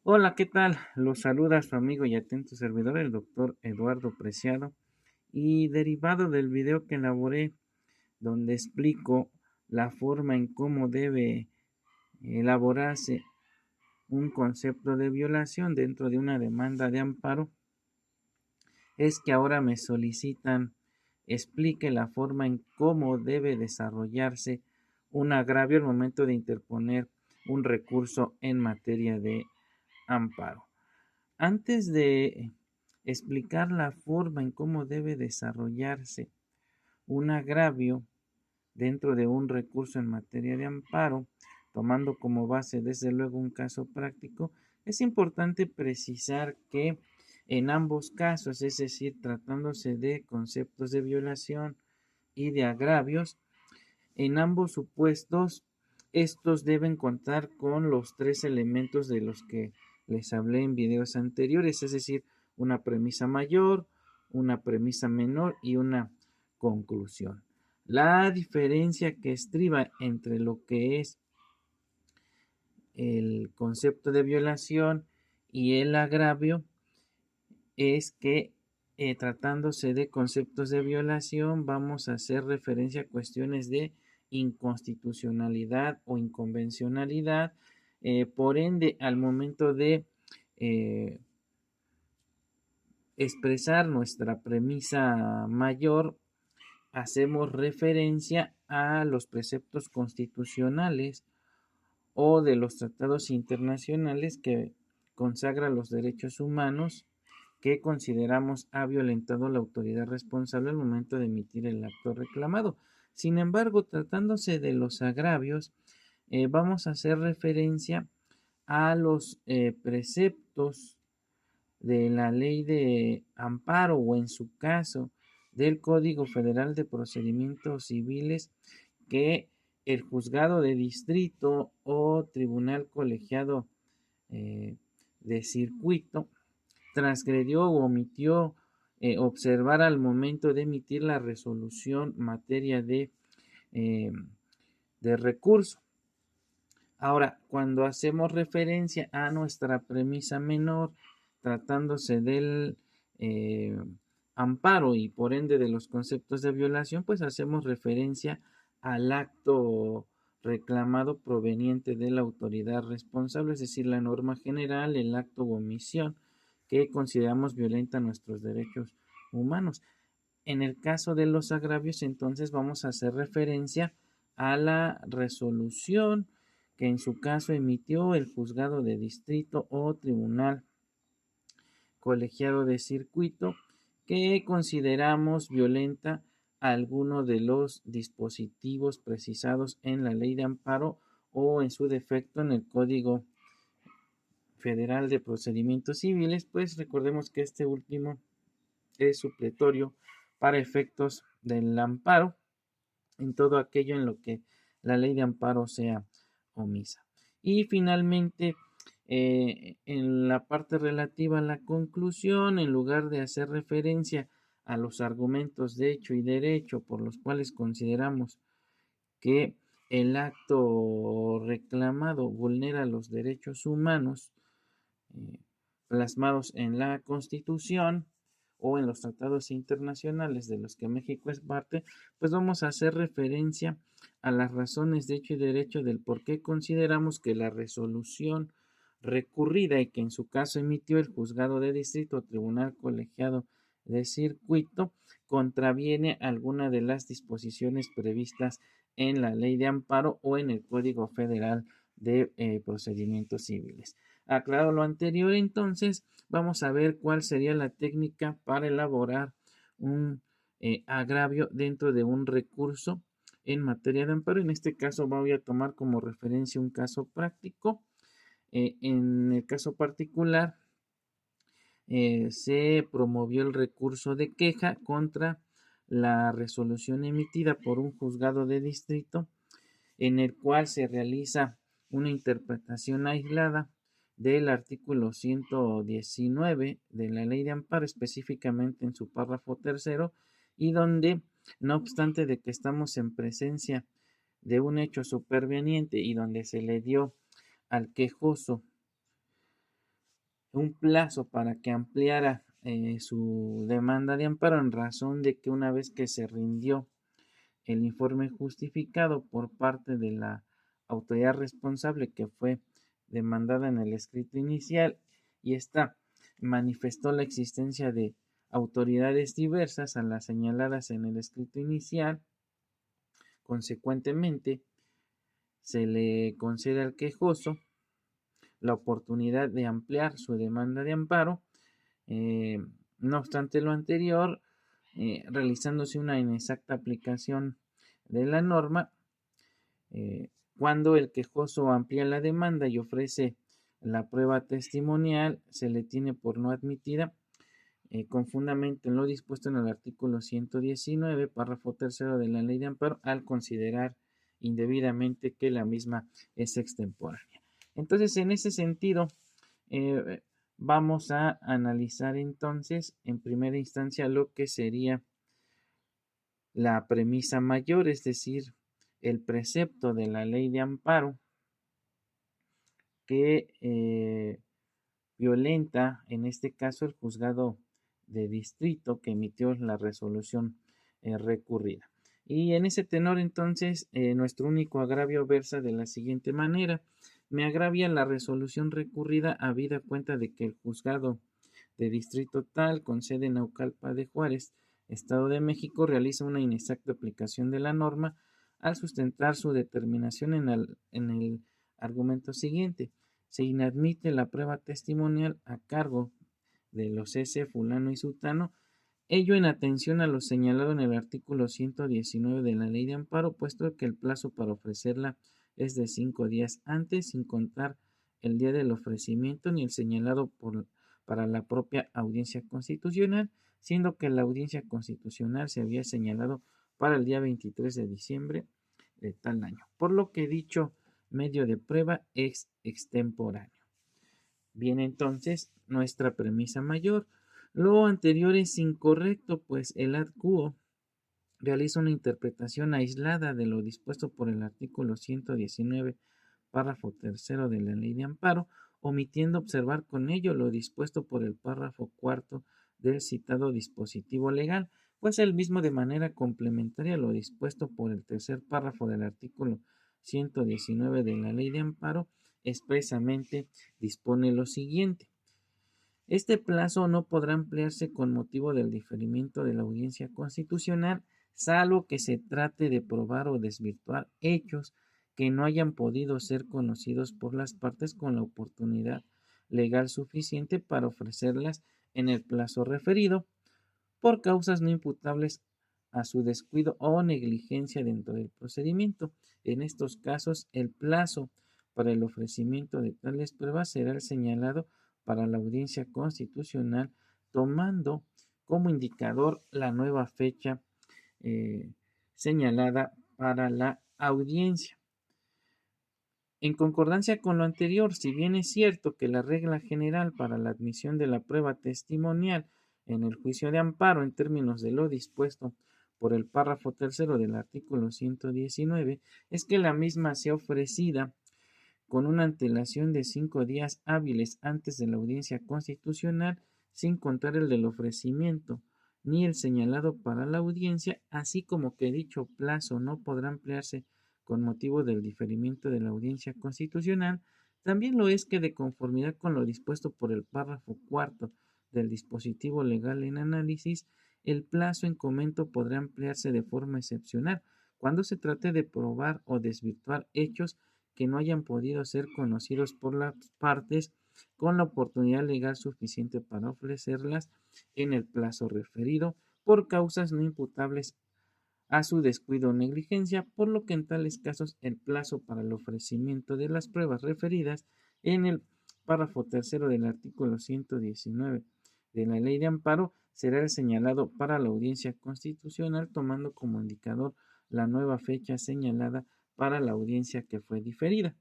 Hola, ¿qué tal? Los saluda su amigo y atento servidor, el doctor Eduardo Preciado, y derivado del video que elaboré donde explico la forma en cómo debe elaborarse un concepto de violación dentro de una demanda de amparo, es que ahora me solicitan explique la forma en cómo debe desarrollarse un agravio al momento de interponer un recurso en materia de amparo. Antes de explicar la forma en cómo debe desarrollarse un agravio dentro de un recurso en materia de amparo, tomando como base desde luego un caso práctico, es importante precisar que en ambos casos, es decir, tratándose de conceptos de violación y de agravios, en ambos supuestos, estos deben contar con los tres elementos de los que les hablé en videos anteriores, es decir, una premisa mayor, una premisa menor y una conclusión. La diferencia que estriba entre lo que es el concepto de violación y el agravio es que tratándose de conceptos de violación, vamos a hacer referencia a cuestiones de inconstitucionalidad o inconvencionalidad. Por ende, al momento de eh, expresar nuestra premisa mayor, hacemos referencia a los preceptos constitucionales o de los tratados internacionales que consagran los derechos humanos que consideramos ha violentado la autoridad responsable al momento de emitir el acto reclamado. Sin embargo, tratándose de los agravios, vamos a hacer referencia a los preceptos de la ley de amparo o en su caso del Código Federal de Procedimientos Civiles que el juzgado de distrito o tribunal colegiado de circuito transgredió o omitió observar al momento de emitir la resolución materia eh, de recurso. Ahora, cuando hacemos referencia a nuestra premisa menor, tratándose del amparo y por ende de los conceptos de violación, pues hacemos referencia al acto reclamado proveniente de la autoridad responsable, es decir, la norma general, el acto o omisión que consideramos violenta nuestros derechos humanos. En el caso de los agravios, entonces vamos a hacer referencia a la resolución que en su caso emitió el juzgado de distrito o tribunal colegiado de circuito que consideramos violenta alguno de los dispositivos precisados en la ley de amparo o en su defecto en el Código Federal de Procedimientos Civiles, pues recordemos que este último es supletorio para efectos del amparo en todo aquello en lo que la ley de amparo sea omisa. Y finalmente, en la parte relativa a la conclusión, en lugar de hacer referencia a los argumentos de hecho y derecho por los cuales consideramos que el acto reclamado vulnera los derechos humanos eh, plasmados en la Constitución o en los tratados internacionales de los que México es parte, pues vamos a hacer referencia a las razones de hecho y derecho del por qué consideramos que la resolución recurrida y que en su caso emitió el juzgado de distrito o tribunal colegiado de circuito contraviene alguna de las disposiciones previstas en la ley de amparo o en el Código Federal de Procedimientos Civiles. Aclarado lo anterior, entonces vamos a ver cuál sería la técnica para elaborar un agravio dentro de un recurso en materia de amparo. En este caso voy a tomar como referencia un caso práctico. En el caso particular, se promovió el recurso de queja contra la resolución emitida por un juzgado de distrito en el cual se realiza una interpretación aislada del artículo 119 de la ley de amparo, específicamente en su párrafo tercero, y donde, no obstante de que estamos en presencia de un hecho superveniente y donde se le dio al quejoso un plazo para que ampliara su demanda de amparo en razón de que una vez que se rindió el informe justificado por parte de la autoridad responsable que fue demandada en el escrito inicial y ésta manifestó la existencia de autoridades diversas a las señaladas en el escrito inicial, consecuentemente se le concede al quejoso la oportunidad de ampliar su demanda de amparo. Eh, no obstante lo anterior, realizándose una inexacta aplicación de la norma, cuando el quejoso amplía la demanda y ofrece la prueba testimonial, se le tiene por no admitida con fundamento en lo dispuesto en el artículo 119, párrafo tercero de la Ley de Amparo, al considerar indebidamente que la misma es extemporánea. Entonces, en ese sentido, eh, vamos a analizar entonces en primera instancia lo que sería la premisa mayor, es decir, el precepto de la Ley de Amparo que violenta, en este caso, el juzgado de distrito que emitió la resolución recurrida. Y en ese tenor, entonces, nuestro único agravio versa de la siguiente manera. Me agravia la resolución recurrida habida cuenta de que el juzgado de distrito tal con sede en Naucalpan de Juárez, Estado de México, realiza una inexacta aplicación de la norma al sustentar su determinación en el argumento siguiente. Se inadmite la prueba testimonial a cargo de los S. fulano y sutano, ello en atención a lo señalado en el artículo 119 de la Ley de Amparo, puesto que el plazo para ofrecerla es de 5 días antes, sin contar el día del ofrecimiento ni el señalado para la propia audiencia constitucional, siendo que la audiencia constitucional se había señalado para el día 23 de diciembre de tal año, por lo que dicho medio de prueba es extemporáneo. Bien, entonces, nuestra premisa mayor. Lo anterior es incorrecto, pues el ad quo realiza una interpretación aislada de lo dispuesto por el artículo 119, párrafo tercero de la Ley de Amparo, omitiendo observar con ello lo dispuesto por el párrafo cuarto del citado dispositivo legal, pues el mismo de manera complementaria lo dispuesto por el tercer párrafo del artículo 119 de la Ley de Amparo expresamente dispone lo siguiente. Este plazo no podrá ampliarse con motivo del diferimiento de la audiencia constitucional, salvo que se trate de probar o desvirtuar hechos que no hayan podido ser conocidos por las partes con la oportunidad legal suficiente para ofrecerlas en el plazo referido, por causas no imputables a su descuido o negligencia dentro del procedimiento. En estos casos, el plazo para el ofrecimiento de tales pruebas será el señalado para la audiencia constitucional, tomando como indicador la nueva fecha señalada para la audiencia. En concordancia con lo anterior, si bien es cierto que la regla general para la admisión de la prueba testimonial en el juicio de amparo en términos de lo dispuesto por el párrafo tercero del artículo 119 es que la misma sea ofrecida con una antelación de 5 días hábiles antes de la audiencia constitucional, sin contar el del ofrecimiento, ni el señalado para la audiencia, así como que dicho plazo no podrá ampliarse con motivo del diferimiento de la audiencia constitucional, también lo es que de conformidad con lo dispuesto por el párrafo cuarto del dispositivo legal en análisis, el plazo en comento podrá ampliarse de forma excepcional cuando se trate de probar o desvirtuar hechos que no hayan podido ser conocidos por las partes con la oportunidad legal suficiente para ofrecerlas en el plazo referido por causas no imputables a su descuido o negligencia, por lo que en tales casos el plazo para el ofrecimiento de las pruebas referidas en el párrafo tercero del artículo 119 de la Ley de Amparo será el señalado para la audiencia constitucional, tomando como indicador la nueva fecha señalada para la audiencia que fue diferida.